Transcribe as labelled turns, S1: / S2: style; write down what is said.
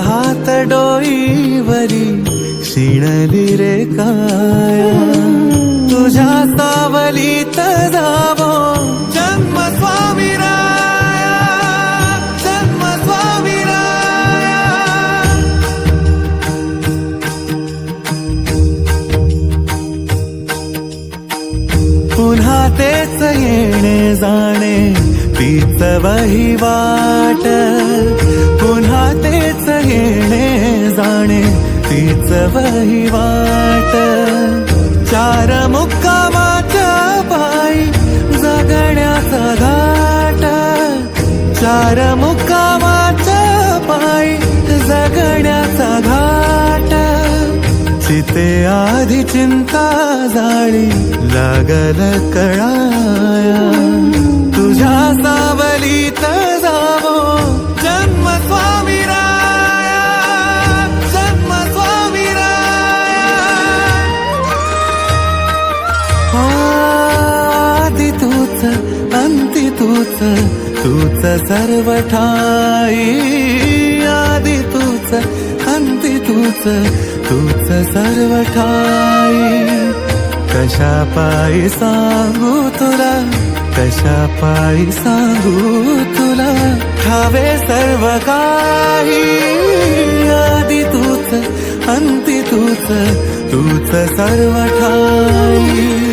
S1: हात डोईवरी शिणली रे काया तुझ्या सावलीत जावो जन्म स्वामी राया जन्म स्वामी राया पुन्हा तेच येणे जाणे तीच वहिवाट पुन्हा तेच येणे जाणे तीच वहिवाट चार मुक्कामाच्या पायी जगण्याचा घाट चार मुक्कामाच्या पायी जगण्याचा घाट चिते आधी चिंता जाळी लागल कळाया तुझ्या सावलीत जावो जन्म स्वामी राया जन्म स्वामी राया आदि तूच अंती तूच तूच सर्व ठाई आदि तूच अंती तूच तूच सर्व ठाई कशा पायी सांगू तुला कशा पायी सांगू तुला ठावे सर्व काही आदि तूच अंती तूच तूच सर्व ठाई